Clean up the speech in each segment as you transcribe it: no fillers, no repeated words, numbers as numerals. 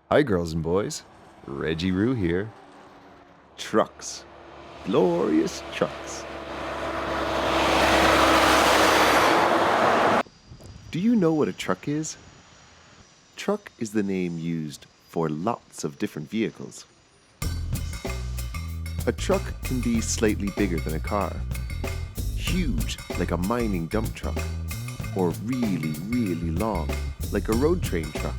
Hi girls and boys, Reggie Roo here. Trucks, glorious trucks. Do you know what a truck is? Truck is the name used for lots of different vehicles. A truck can be slightly bigger than a car, huge like a mining dump truck, or really, really long like a road train truck.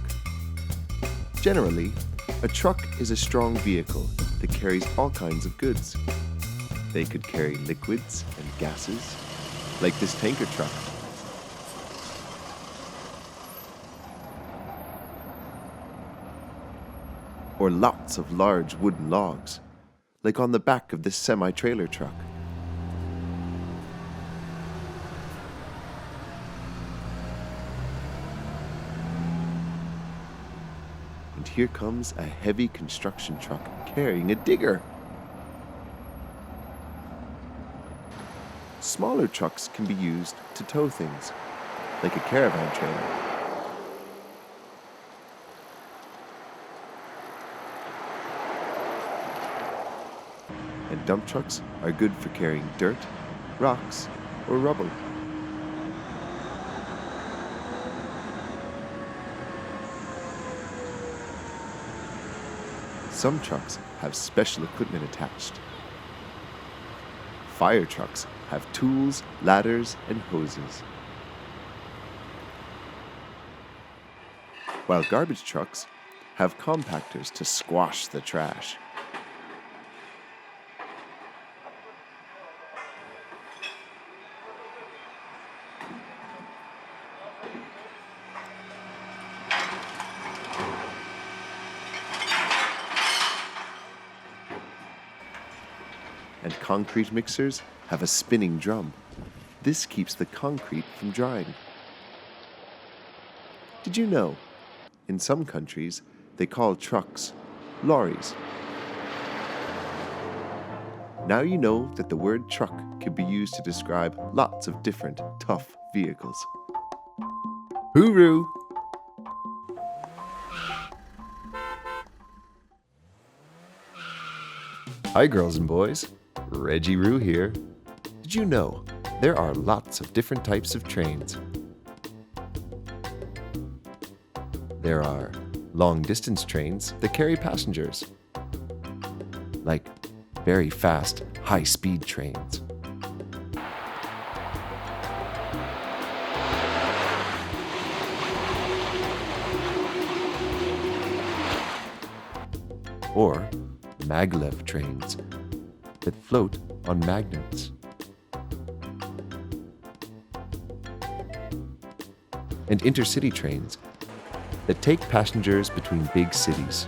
Generally, a truck is a strong vehicle that carries all kinds of goods. They could carry liquids and gases, like this tanker truck. Or lots of large wooden logs, like on the back of this semi-trailer truck. And here comes a heavy construction truck carrying a digger. Smaller trucks can be used to tow things, like a caravan trailer. And dump trucks are good for carrying dirt, rocks, or rubble. Some trucks have special equipment attached. Fire trucks have tools, ladders, and hoses. While garbage trucks have compactors to squash the trash. And concrete mixers have a spinning drum. This keeps the concrete from drying. Did you know, in some countries, they call trucks lorries? Now you know that the word truck can be used to describe lots of different tough vehicles. Hooroo! Hi girls and boys, Reggie Roo here. Did you know there are lots of different types of trains? There are long-distance trains that carry passengers, like very fast, high-speed trains. Or maglev trains that float on magnets. And intercity trains that take passengers between big cities.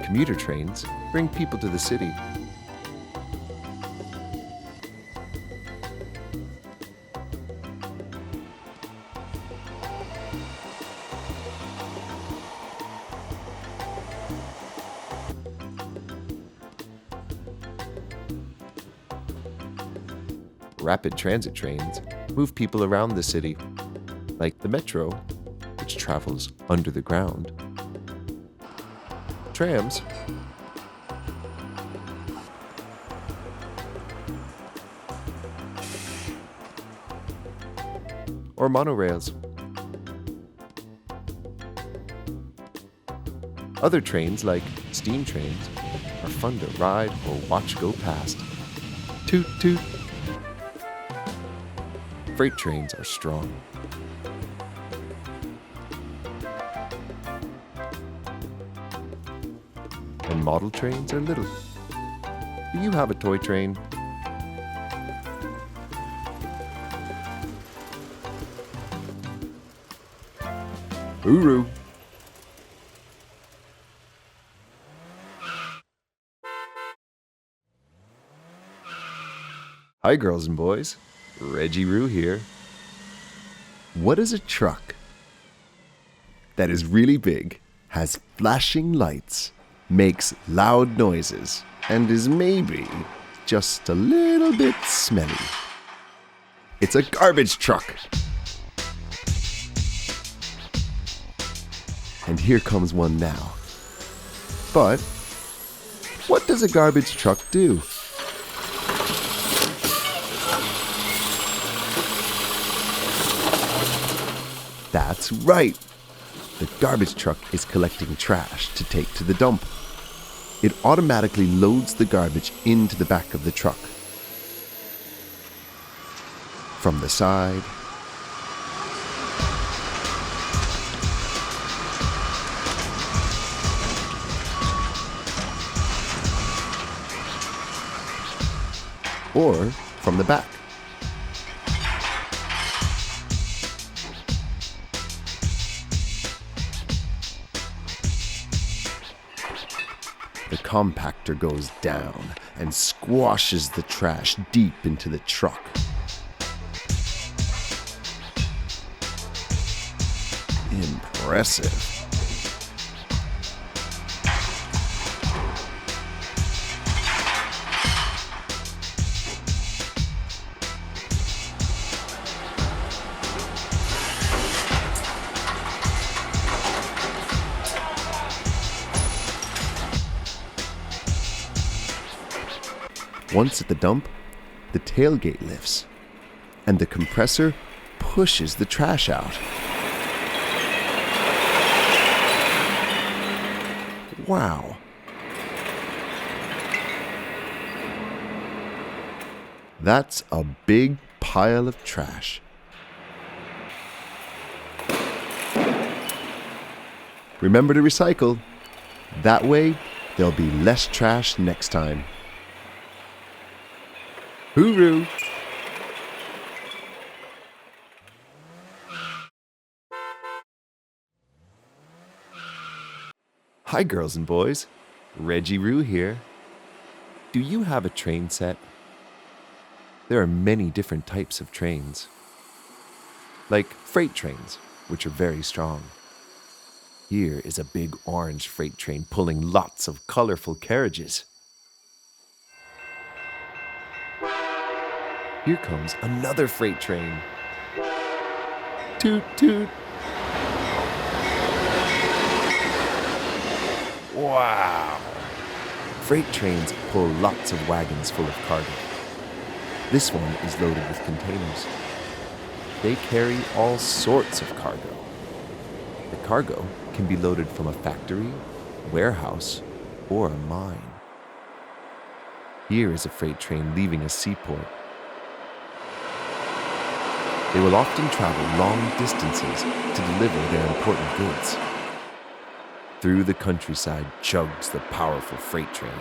Commuter trains bring people to the city. Rapid transit trains move people around the city, like the metro, which travels under the ground. Trams or monorails. Other trains, like steam trains, are fun to ride or watch go past. Toot toot! Freight trains are strong. And model trains are little. Do you have a toy train? Hooroo! Hi girls and boys, Reggie Roo here. What is a truck? That is really big, has flashing lights, makes loud noises, and is maybe just a little bit smelly. It's a garbage truck. And here comes one now. But what does a garbage truck do? That's right. The garbage truck is collecting trash to take to the dump. It automatically loads the garbage into the back of the truck. From the side, or from the back. The compactor goes down and squashes the trash deep into the truck. Impressive. Once at the dump, the tailgate lifts, and the compressor pushes the trash out. Wow. That's a big pile of trash. Remember to recycle. That way, there'll be less trash next time. Hooroo! Hi girls and boys, Reggie Roo here. Do you have a train set? There are many different types of trains. Like freight trains, which are very strong. Here is a big orange freight train pulling lots of colorful carriages. Here comes another freight train. Toot toot. Wow! Freight trains pull lots of wagons full of cargo. This one is loaded with containers. They carry all sorts of cargo. The cargo can be loaded from a factory, warehouse, or a mine. Here is a freight train leaving a seaport. They will often travel long distances to deliver their important goods. Through the countryside chugs the powerful freight train.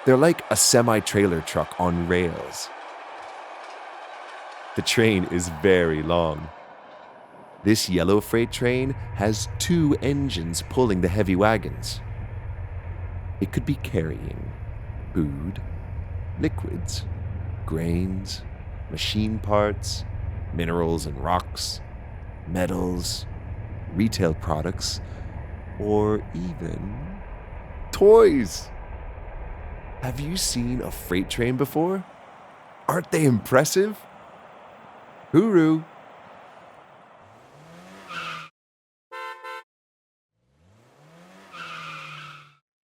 They're like a semi-trailer truck on rails. The train is very long. This yellow freight train has 2 engines pulling the heavy wagons. It could be carrying food, liquids, grains, machine parts, minerals and rocks, metals, retail products, or even toys. Have you seen a freight train before? Aren't they impressive? Hooroo!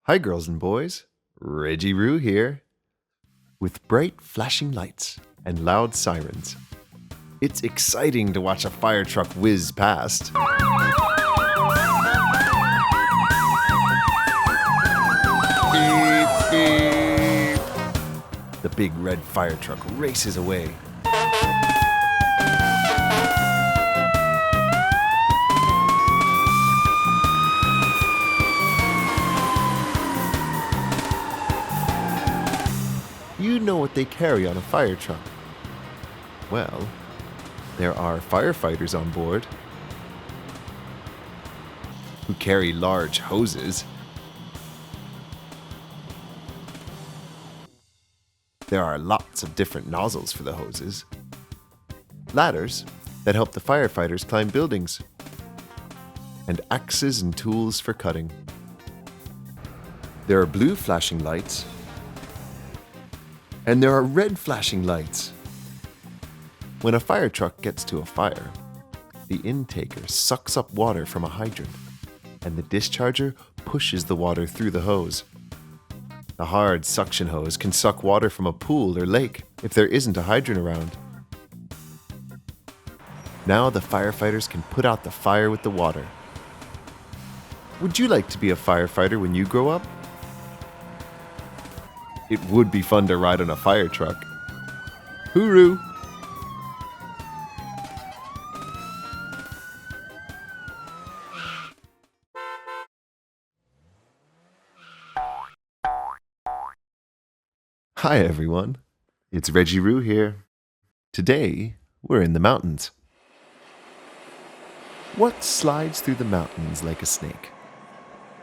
Hi girls and boys, Reggie Roo here. With bright flashing lights and loud sirens, it's exciting to watch a fire truck whiz past. Beep, beep. The big red fire truck races away. You know what they carry on a fire truck. Well, there are firefighters on board who carry large hoses. There are lots of different nozzles for the hoses. Ladders that help the firefighters climb buildings. And axes and tools for cutting. There are blue flashing lights. And there are red flashing lights. When a fire truck gets to a fire, the intaker sucks up water from a hydrant, and the discharger pushes the water through the hose. The hard suction hose can suck water from a pool or lake if there isn't a hydrant around. Now the firefighters can put out the fire with the water. Would you like to be a firefighter when you grow up? It would be fun to ride on a fire truck. Hooroo! Hi everyone, it's Reggie Roo here. Today, we're in the mountains. What slides through the mountains like a snake?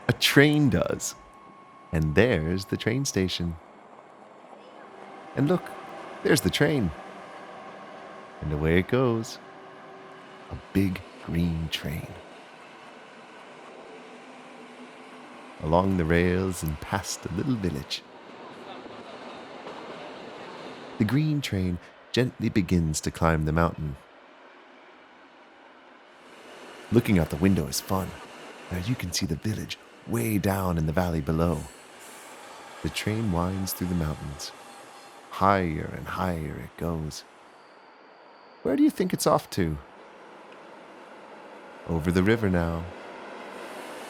A train does. And there's the train station. And look, there's the train. And away it goes. A big green train. Along the rails and past a little village. The green train gently begins to climb the mountain. Looking out the window is fun. Now you can see the village way down in the valley below. The train winds through the mountains. Higher and higher it goes. Where do you think it's off to? Over the river now,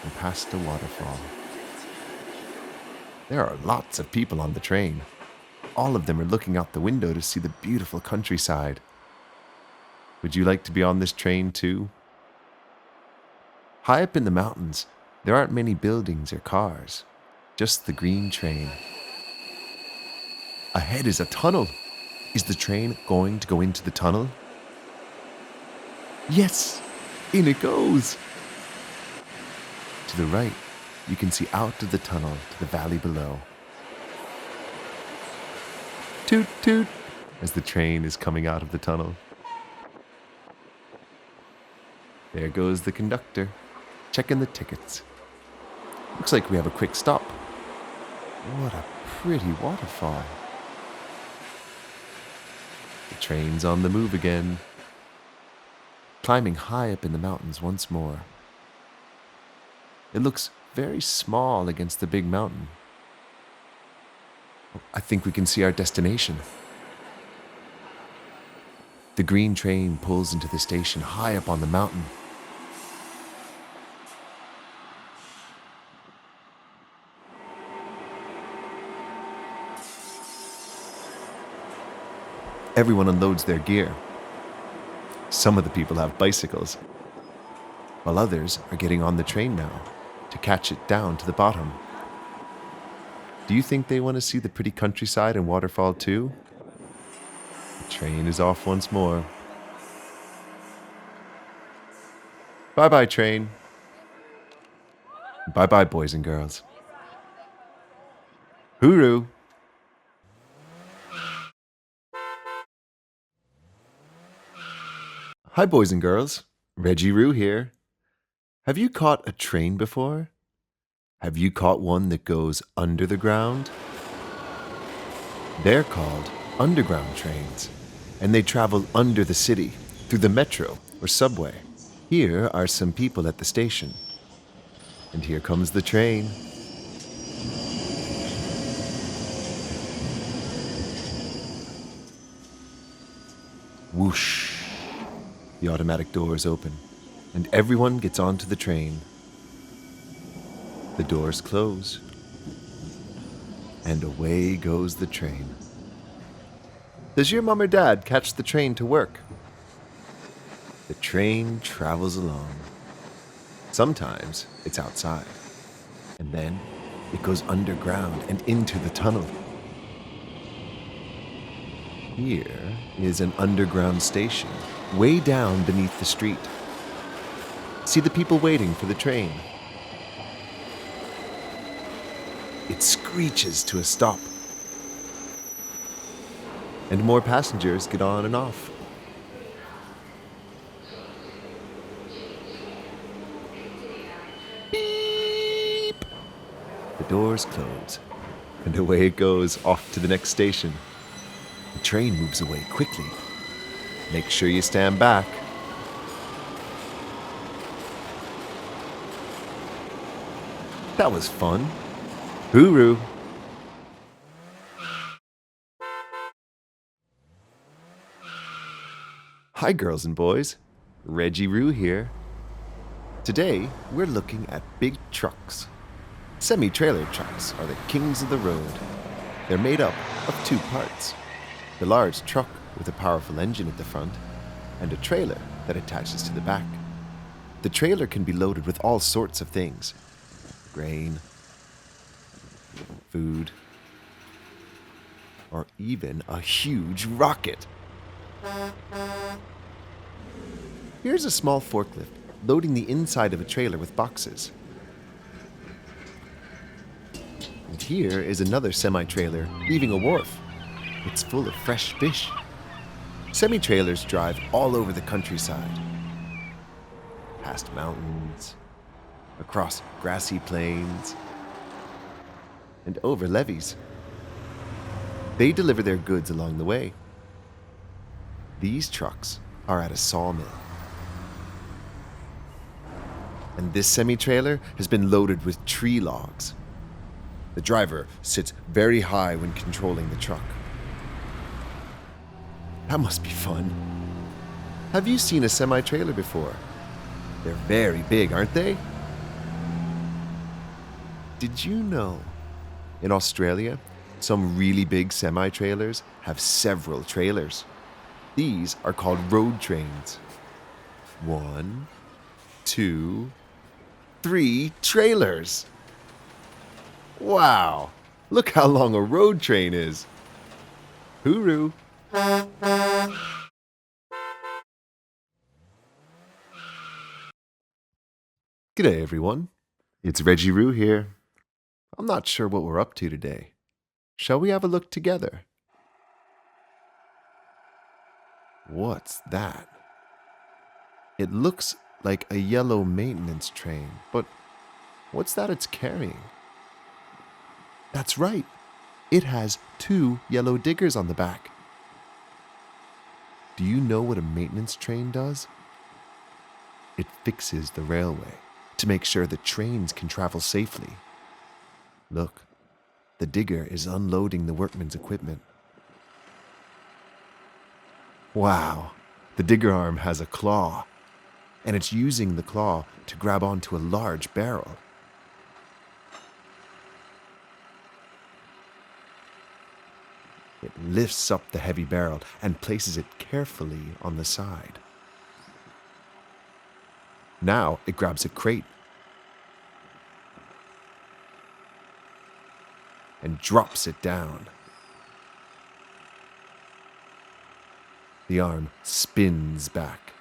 and past a waterfall. There are lots of people on the train. All of them are looking out the window to see the beautiful countryside. Would you like to be on this train too? High up in the mountains, there aren't many buildings or cars, just the green train. Ahead is a tunnel. Is the train going to go into the tunnel? Yes, in it goes. To the right, you can see out of the tunnel to the valley below. Toot toot, as the train is coming out of the tunnel. There goes the conductor, checking the tickets. Looks like we have a quick stop. What a pretty waterfall. The train's on the move again, climbing high up in the mountains once more. It looks very small against the big mountain. I think we can see our destination. The green train pulls into the station high up on the mountain. Everyone unloads their gear. Some of the people have bicycles, while others are getting on the train now to catch it down to the bottom. Do you think they want to see the pretty countryside and waterfall too? The train is off once more. Bye-bye, train. Bye-bye, boys and girls. Hooroo! Hi, boys and girls. Reggie Roo here. Have you caught a train before? Have you caught one that goes under the ground? They're called underground trains, and they travel under the city through the metro or subway. Here are some people at the station. And here comes the train. Whoosh! The automatic doors open, and everyone gets onto the train. The doors close, and away goes the train. Does your mom or dad catch the train to work? The train travels along. Sometimes it's outside, and then it goes underground and into the tunnel. Here is an underground station, way down beneath the street. See the people waiting for the train. It screeches to a stop, and more passengers get on and off. Beep! The doors close, and away it goes off to the next station. The train moves away quickly. Make sure you stand back. That was fun. Hooroo! Hi girls and boys, Reggie Roo here. Today we're looking at big trucks. Semi-trailer trucks are the kings of the road. They're made up of two parts. The large truck with a powerful engine at the front and a trailer that attaches to the back. The trailer can be loaded with all sorts of things. Grain, food, or even a huge rocket. Here's a small forklift loading the inside of a trailer with boxes. And here is another semi-trailer leaving a wharf. It's full of fresh fish. Semi-trailers drive all over the countryside. Past mountains, across grassy plains, and over levees. They deliver their goods along the way. These trucks are at a sawmill. And this semi-trailer has been loaded with tree logs. The driver sits very high when controlling the truck. That must be fun. Have you seen a semi-trailer before? They're very big, aren't they? Did you know? In Australia, some really big semi-trailers have several trailers. These are called road trains. 1, 2, 3 trailers. Wow, look how long a road train is. Hooroo. G'day everyone, it's Reggie Roo here. I'm not sure what we're up to today. Shall we have a look together? What's that? It looks like a yellow maintenance train, but what's that it's carrying? That's right, it has 2 yellow diggers on the back. Do you know what a maintenance train does? It fixes the railway to make sure the trains can travel safely. Look, the digger is unloading the workman's equipment. Wow, the digger arm has a claw, and it's using the claw to grab onto a large barrel. It lifts up the heavy barrel and places it carefully on the side. Now it grabs a crate and drops it down. The arm spins back.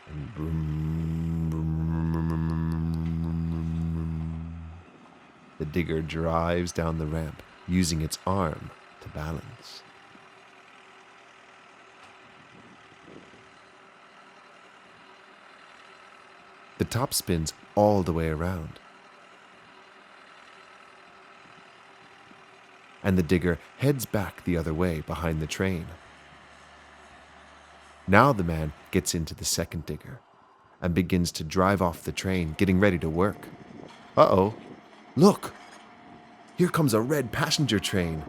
And vroom, vroom, vroom. The digger drives down the ramp, using its arm to balance. The top spins all the way around. And the digger heads back the other way behind the train. Now the man gets into the second digger and begins to drive off the train, getting ready to work. Uh-oh, look! Here comes a red passenger train.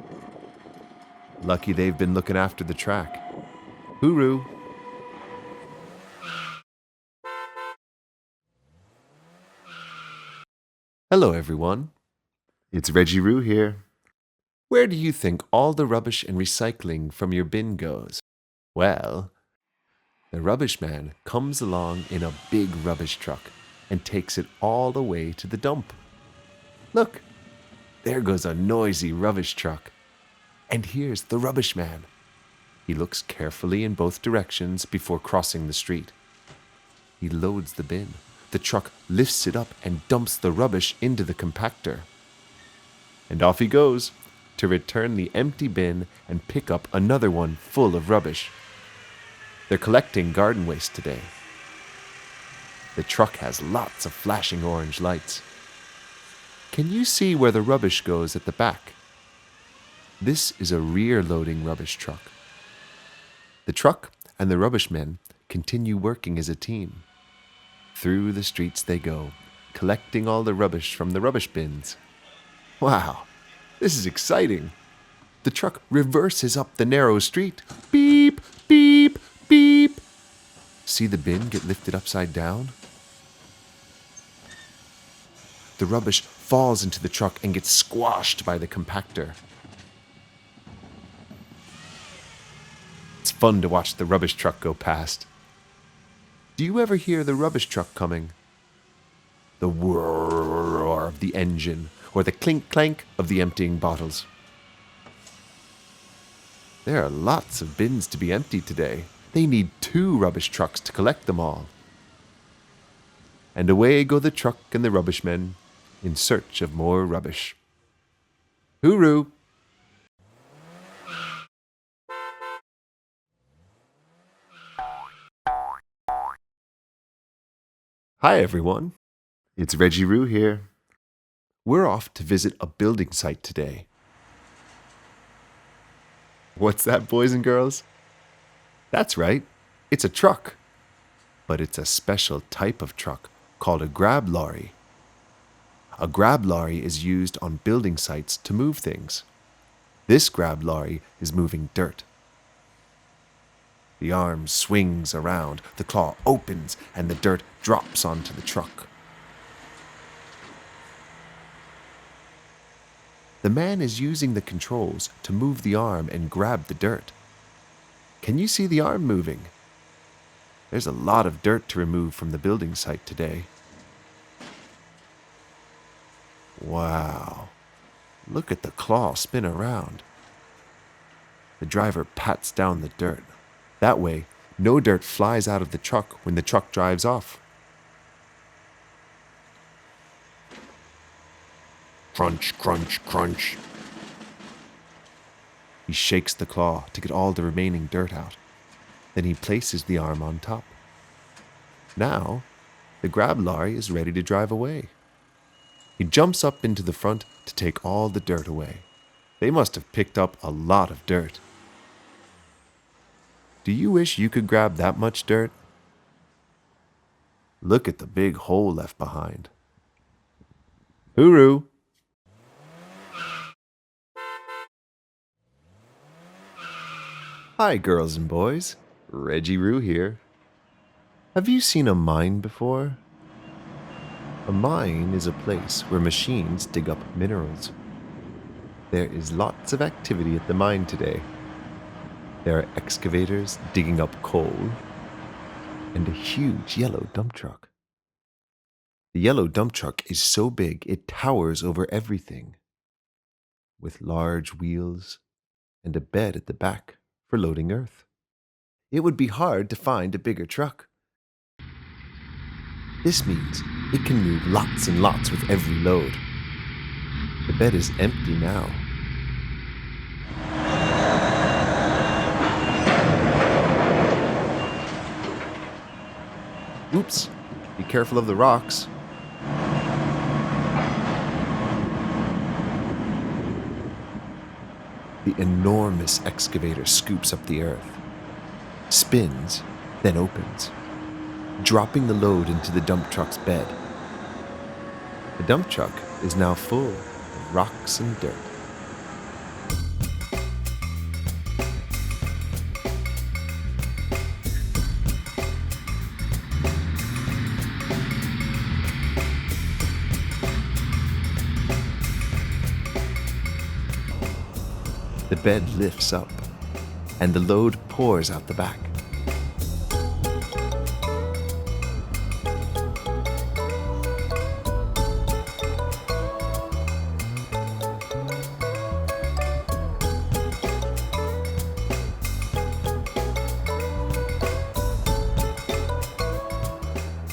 Lucky they've been looking after the track. Hooroo! Hello everyone, it's Reggie Roo here. Where do you think all the rubbish and recycling from your bin goes? Well, the rubbish man comes along in a big rubbish truck and takes it all the way to the dump. Look, there goes a noisy rubbish truck. And here's the rubbish man. He looks carefully in both directions before crossing the street. He loads the bin. The truck lifts it up and dumps the rubbish into the compactor. And off he goes to return the empty bin and pick up another one full of rubbish. They're collecting garden waste today. The truck has lots of flashing orange lights. Can you see where the rubbish goes at the back? This is a rear-loading rubbish truck. The truck and the rubbish men continue working as a team. Through the streets they go, collecting all the rubbish from the rubbish bins. Wow, this is exciting. The truck reverses up the narrow street. Beep, beep, beep. See the bin get lifted upside down? The rubbish falls into the truck and gets squashed by the compactor. It's fun to watch the rubbish truck go past. Do you ever hear the rubbish truck coming? The whir of the engine, or the clink-clank of the emptying bottles. There are lots of bins to be emptied today. They need 2 rubbish trucks to collect them all. And away go the truck and the rubbish men in search of more rubbish. Hooroo! Hi everyone, it's Reggie Roo here. We're off to visit a building site today. What's that, boys and girls? That's right, it's a truck. But it's a special type of truck called a grab lorry. A grab lorry is used on building sites to move things. This grab lorry is moving dirt. The arm swings around, the claw opens, and the dirt drops onto the truck. The man is using the controls to move the arm and grab the dirt. Can you see the arm moving? There's a lot of dirt to remove from the building site today. Wow, look at the claw spin around. The driver pats down the dirt. That way, no dirt flies out of the truck when the truck drives off. Crunch, crunch, crunch. He shakes the claw to get all the remaining dirt out. Then he places the arm on top. Now, the grab lorry is ready to drive away. He jumps up into the front to take all the dirt away. They must have picked up a lot of dirt. Do you wish you could grab that much dirt? Look at the big hole left behind. Hooroo! Hi, girls and boys. Reggie Roo here. Have you seen a mine before? A mine is a place where machines dig up minerals. There is lots of activity at the mine today. There are excavators digging up coal and a huge yellow dump truck. The yellow dump truck is so big it towers over everything, with large wheels and a bed at the back for loading earth. It would be hard to find a bigger truck. This means it can move lots and lots with every load. The bed is empty now. Oops, be careful of the rocks. The enormous excavator scoops up the earth, spins, then opens, dropping the load into the dump truck's bed. The dump truck is now full of rocks and dirt. The bed lifts up, and the load pours out the back.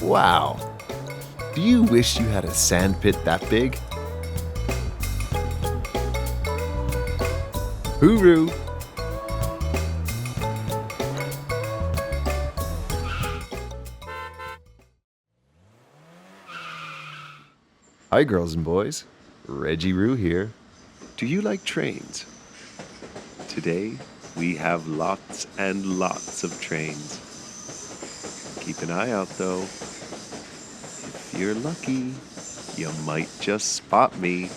Wow! Do you wish you had a sandpit that big? Hooroo! Hi, girls and boys. Reggie Roo here. Do you like trains? Today, we have lots and lots of trains. Keep an eye out, though. If you're lucky, you might just spot me.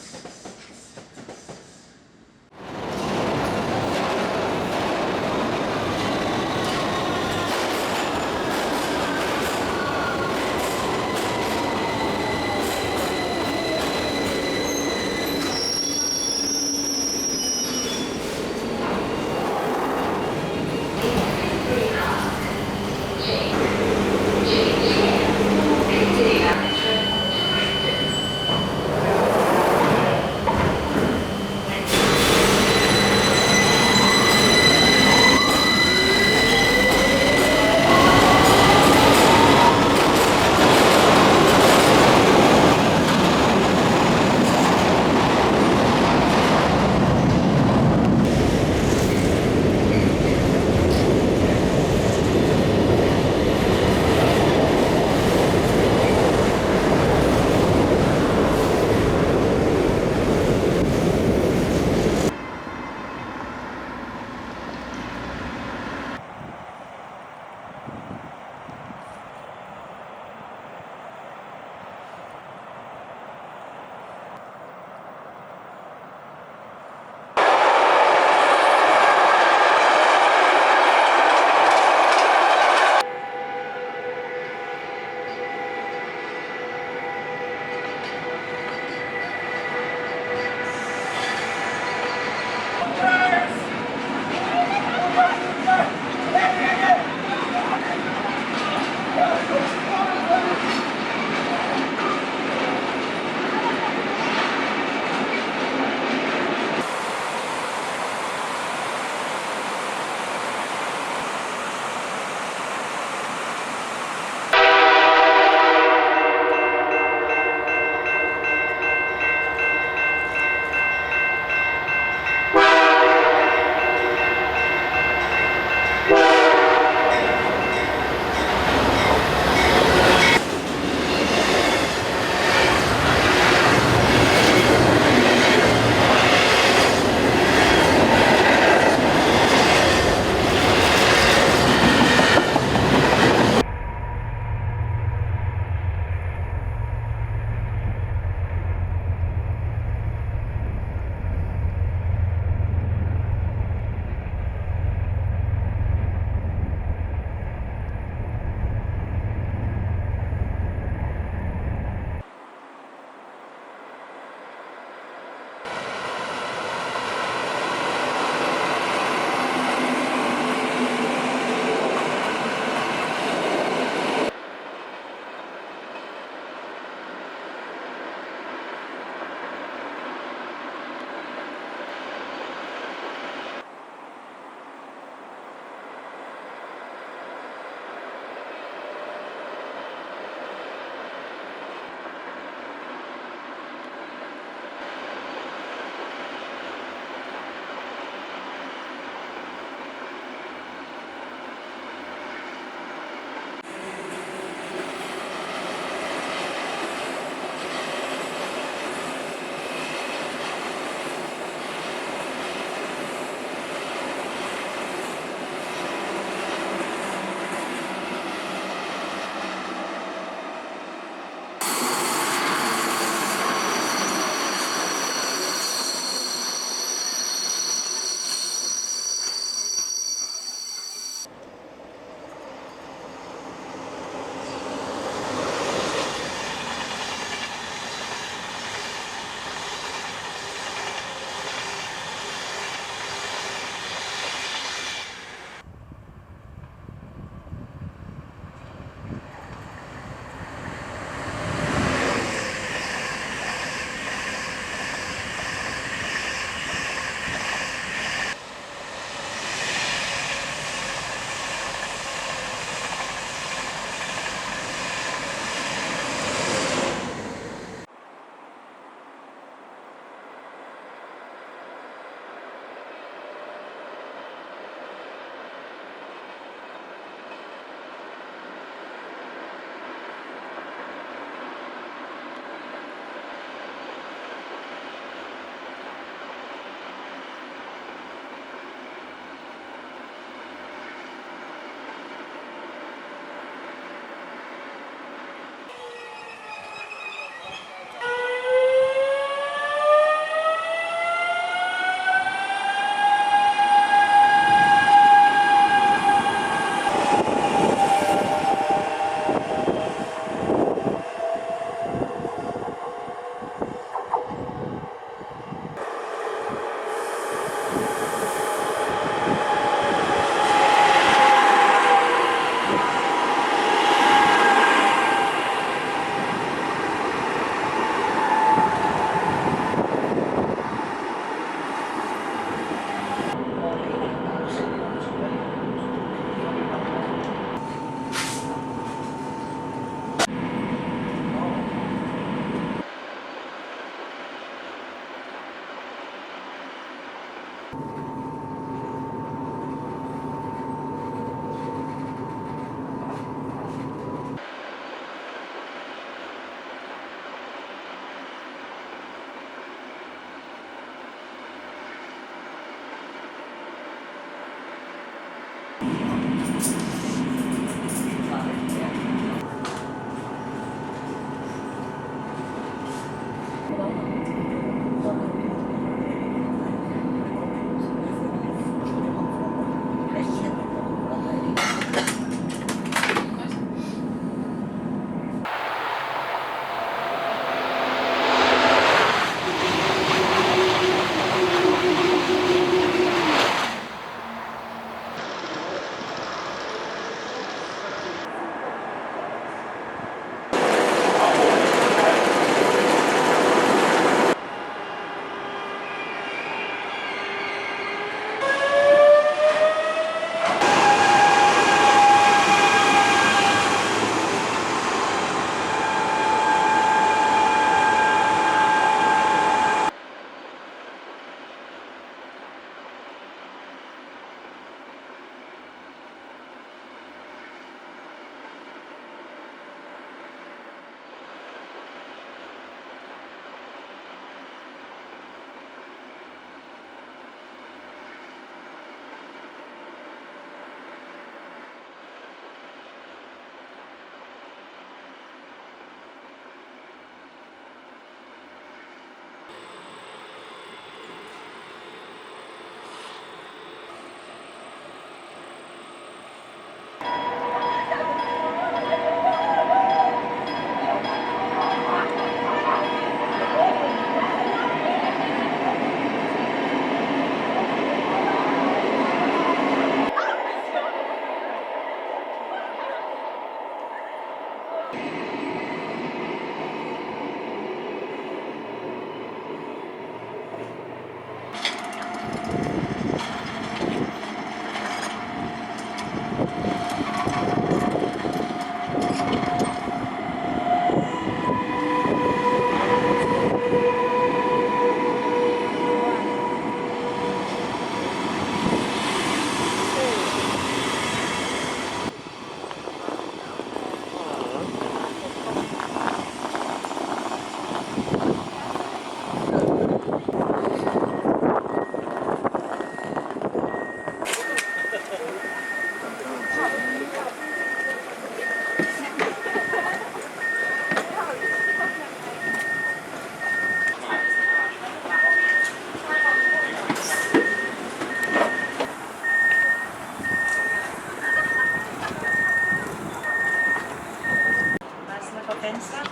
grensa.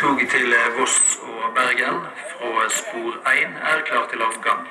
Toget til Voss og Bergen fra spor 1 er klar til avgang.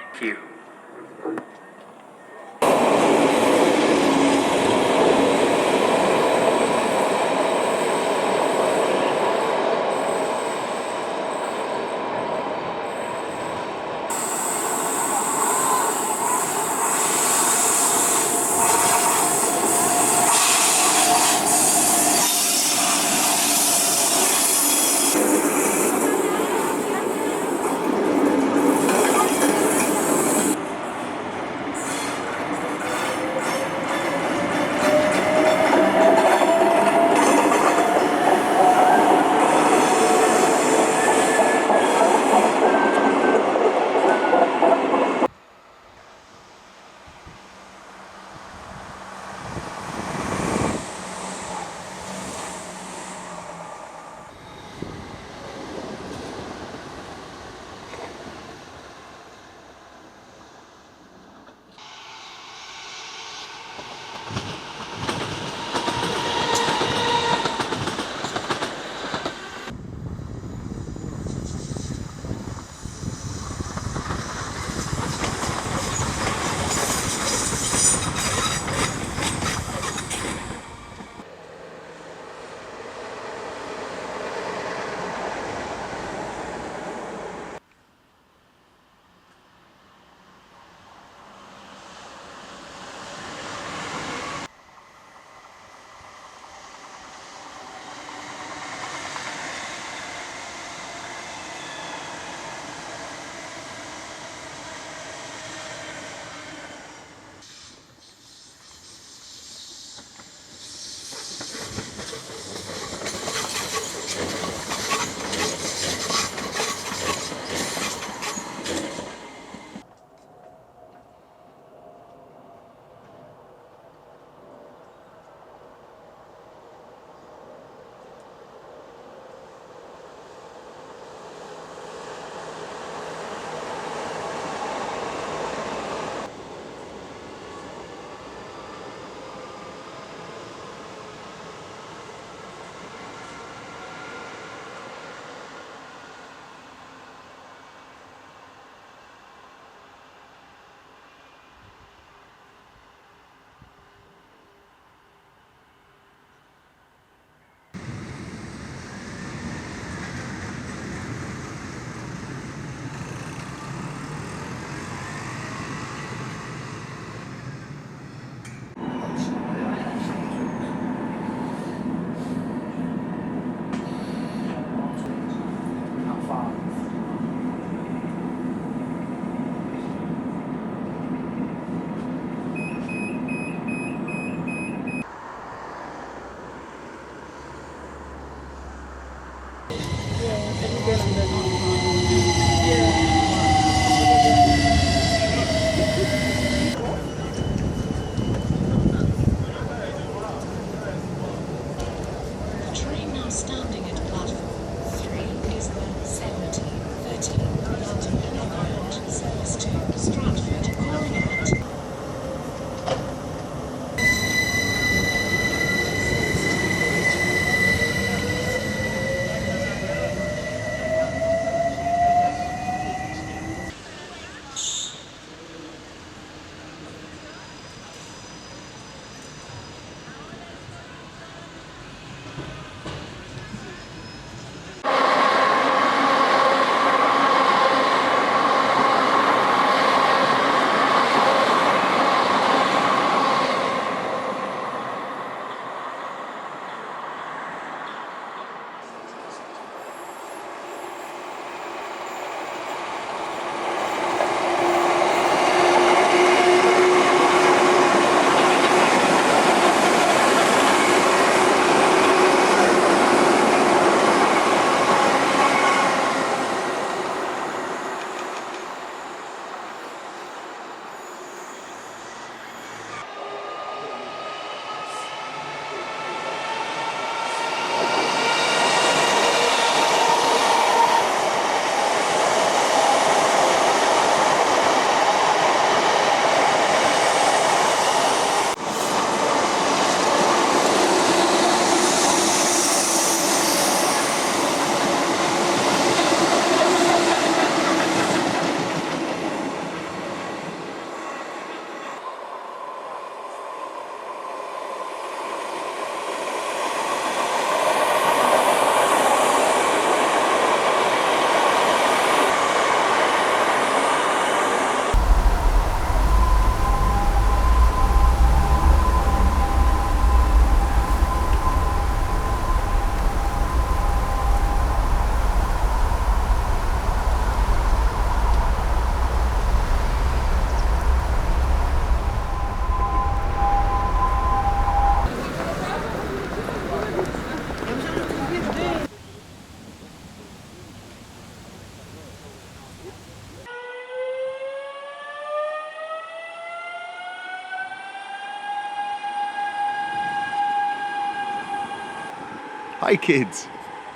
Hi kids!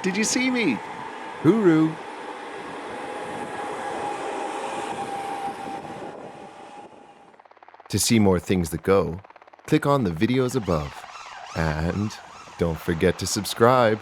Did you see me? Hooroo! To see more things that go, click on the videos above. And don't forget to subscribe.